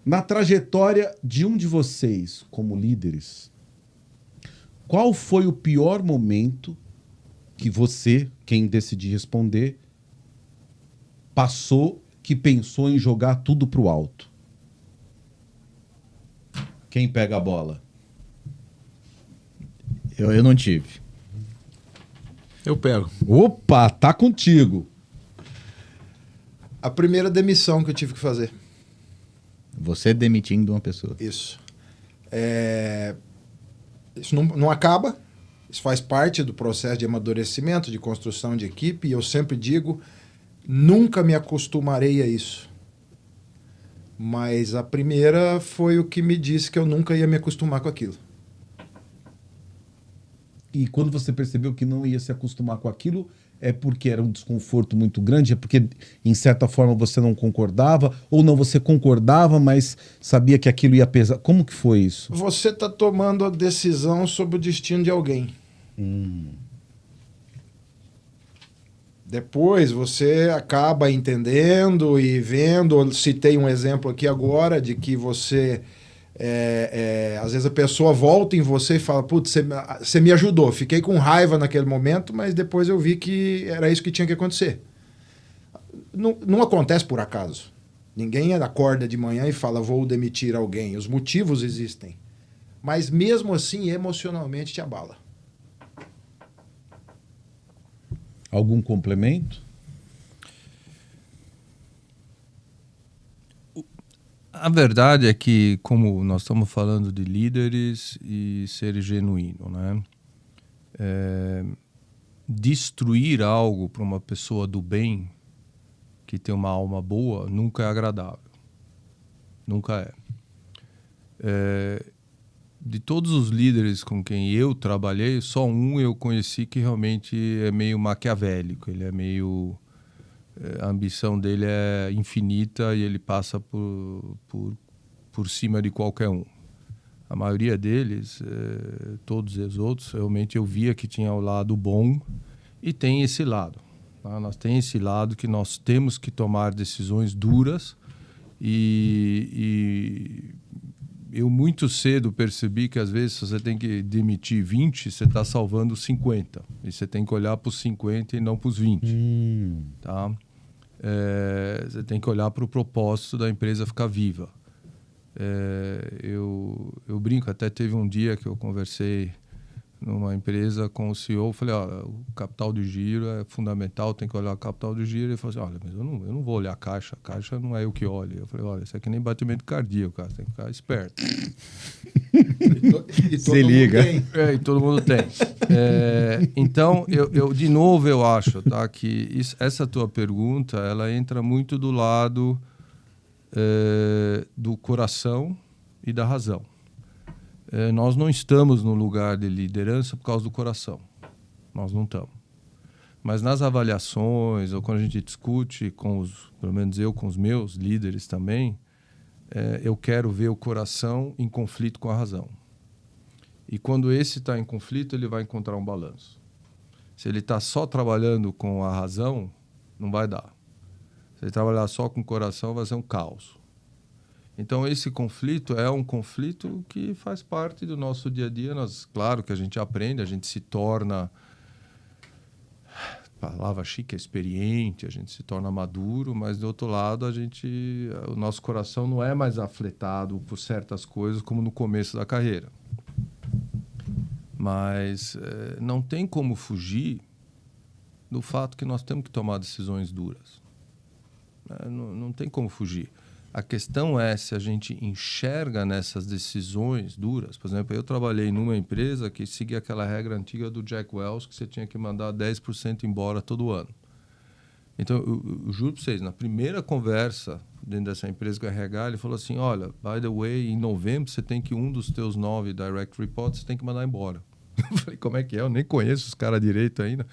Na trajetória de um de vocês, como líderes, qual foi o pior momento que você, quem decidir responder, passou que pensou em jogar tudo pro alto? Quem pega a bola? Eu não tive. Eu pego. Opa, tá contigo. A primeira demissão que eu tive que fazer. Você demitindo uma pessoa. Isso. Isso não acaba. Isso faz parte do processo de amadurecimento, de construção de equipe. E eu sempre digo, nunca me acostumarei a isso. Mas a primeira foi o que me disse que eu nunca ia me acostumar com aquilo. E quando você percebeu que não ia se acostumar com aquilo, é porque era um desconforto muito grande? É porque, em certa forma, você não concordava? Ou não, você concordava, mas sabia que aquilo ia pesar? Como que foi isso? Você está tomando a decisão sobre o destino de alguém. Depois você acaba entendendo e vendo. Citei um exemplo aqui agora de que você... às vezes a pessoa volta em você e fala, putz, você me ajudou, fiquei com raiva naquele momento, mas depois eu vi que era isso que tinha que acontecer. Não acontece por acaso. Ninguém acorda de manhã e fala, vou demitir alguém. Os motivos existem. Mas mesmo assim, emocionalmente te abala. Algum complemento? A verdade é que, como nós estamos falando de líderes e ser genuíno, né? Destruir algo para uma pessoa do bem, que tem uma alma boa, nunca é agradável. Nunca é. De todos os líderes com quem eu trabalhei, só um eu conheci que realmente é meio maquiavélico, ele é meio... A ambição dele é infinita e ele passa por cima de qualquer um. A maioria deles, todos os outros, realmente eu via que tinha o lado bom e tem esse lado. Tá? Nós temos esse lado que nós temos que tomar decisões duras e eu muito cedo percebi que às vezes você tem que demitir 20, você está salvando 50. E você tem que olhar para os 50 e não para os 20. Tá? Você tem que olhar para o propósito da empresa ficar viva. Eu brinco, até teve um dia que eu conversei numa empresa com o CEO, falei, olha, o capital de giro é fundamental, tem que olhar o capital de giro. Ele falou assim, olha, mas eu não vou olhar a caixa não é eu que olho. Eu falei, olha, isso aqui nem batimento cardíaco, cara, você tem que ficar esperto. E Se liga. E todo mundo tem. Então, de novo, eu acho, tá, que essa tua pergunta, ela entra muito do lado do coração e da razão. Nós não estamos no lugar de liderança por causa do coração. Nós não estamos. Mas nas avaliações, ou quando a gente discute, pelo menos eu com os meus líderes também, eu quero ver o coração em conflito com a razão. E quando esse está em conflito, ele vai encontrar um balanço. Se ele está só trabalhando com a razão, não vai dar. Se ele trabalhar só com o coração, vai ser um caos. Então, esse conflito é um conflito que faz parte do nosso dia a dia. Claro que a gente aprende, a gente se torna, palavra chique, experiente, a gente se torna maduro, mas, do outro lado, o nosso coração não é mais afletado por certas coisas como no começo da carreira. Mas não tem como fugir do fato que nós temos que tomar decisões duras. Não tem como fugir. A questão é se a gente enxerga nessas decisões duras. Por exemplo, eu trabalhei numa empresa que seguia aquela regra antiga do Jack Welch, que você tinha que mandar 10% embora todo ano. Então, eu juro para vocês, na primeira conversa dentro dessa empresa com o RH, ele falou assim, olha, by the way, em novembro você tem que um dos teus 9 direct reports você tem que mandar embora. Eu falei, como é que é? Eu nem conheço os caras direito ainda.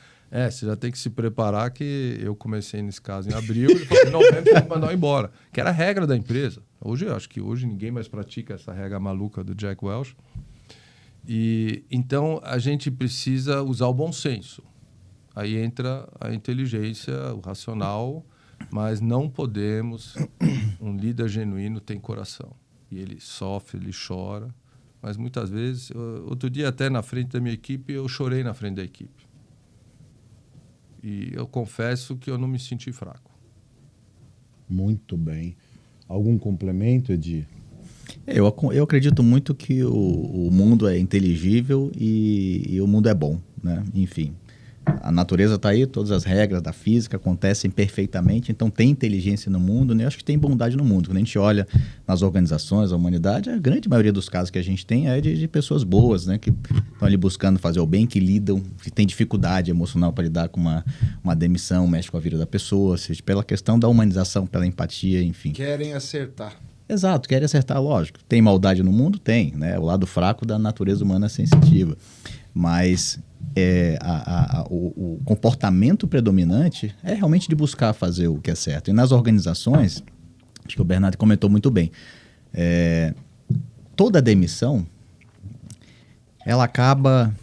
Você já tem que se preparar que eu comecei nesse caso em abril, ele falou, em novembro você tem que mandar embora. Que era a regra da empresa. Eu acho que hoje ninguém mais pratica essa regra maluca do Jack Welch. Então, a gente precisa usar o bom senso. Aí entra a inteligência, o racional, mas não podemos... Um líder genuíno tem coração. e ele sofre, ele chora, mas muitas vezes, outro dia até na frente da minha equipe, eu chorei na frente da equipe. E eu confesso que eu não me senti fraco. Muito bem. Algum complemento, Edi? Eu acredito muito que o mundo é inteligível e o mundo é bom, né? Enfim, a natureza está aí, todas as regras da física acontecem perfeitamente, então tem inteligência no mundo, né? Eu acho que tem bondade no mundo. Quando a gente olha nas organizações, a humanidade, a grande maioria dos casos que a gente tem é de pessoas boas, né? Que estão ali buscando fazer o bem, que lidam, que tem dificuldade emocional para lidar com uma demissão, mexe com a vida da pessoa, seja pela questão da humanização, pela empatia, enfim. Querem acertar. Exato, querem acertar, lógico. Tem maldade no mundo? Tem, né? O lado fraco da natureza humana sensitiva. Mas o comportamento predominante é realmente de buscar fazer o que é certo. E nas organizações, acho que o Bernardo comentou muito bem, toda demissão, ela acaba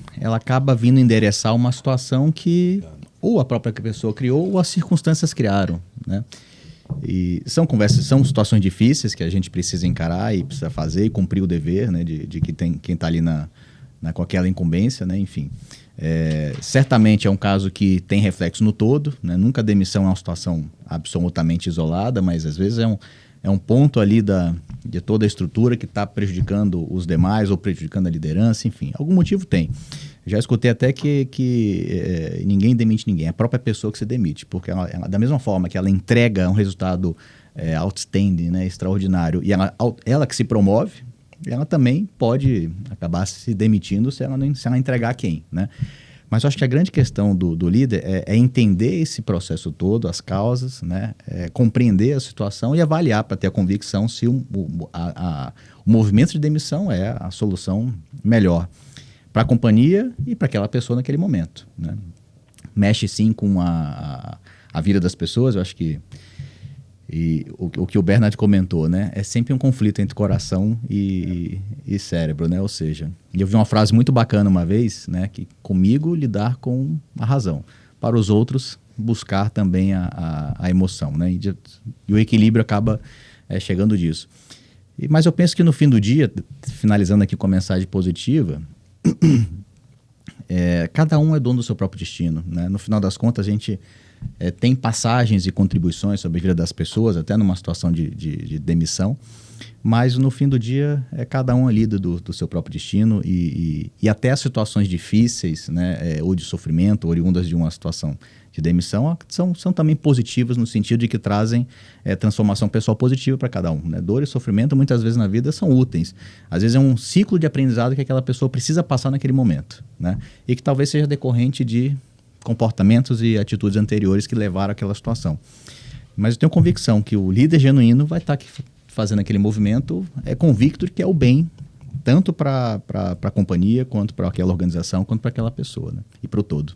vindo endereçar uma situação que ou a própria pessoa criou ou as circunstâncias criaram, né? E são situações difíceis que a gente precisa encarar e precisa fazer e cumprir o dever, né, de quem está ali com aquela incumbência, né, enfim. Certamente é um caso que tem reflexo no todo, né? Nunca a demissão é uma situação absolutamente isolada, mas às vezes é um ponto ali de toda a estrutura que está prejudicando os demais ou prejudicando a liderança, enfim, algum motivo tem. Já escutei até que ninguém demite ninguém, é a própria pessoa que se demite, porque ela, da mesma forma que ela entrega um resultado outstanding, né, extraordinário, e ela que se promove, ela também pode acabar se demitindo se ela entregar a quem, né? Mas eu acho que a grande questão do líder é entender esse processo todo, as causas, né? Compreender a situação e avaliar para ter a convicção se o movimento de demissão é a solução melhor para a companhia e para aquela pessoa naquele momento, né? Mexe sim com a vida das pessoas, eu acho que o que o Bernard comentou, né? É sempre um conflito entre coração e cérebro, né? Ou seja, eu vi uma frase muito bacana uma vez, né? Que comigo lidar com a razão, para os outros buscar também a emoção, né? E o equilíbrio acaba chegando disso. Mas eu penso que no fim do dia, finalizando aqui com a mensagem positiva, cada um é dono do seu próprio destino, né? No final das contas, a gente tem passagens e contribuições sobre a vida das pessoas, até numa situação de demissão, mas no fim do dia cada um ali do seu próprio destino e até as situações difíceis, né, ou de sofrimento, oriundas de uma situação de demissão, são também positivas no sentido de que trazem transformação pessoal positiva para cada um, né? Dor e sofrimento muitas vezes na vida são úteis, às vezes é um ciclo de aprendizado que aquela pessoa precisa passar naquele momento, né? E que talvez seja decorrente de comportamentos e atitudes anteriores que levaram àquela situação. Mas eu tenho convicção que o líder genuíno vai estar aqui fazendo aquele movimento convicto de que é o bem, tanto para a companhia, quanto para aquela organização, quanto para aquela pessoa, né? E para o todo.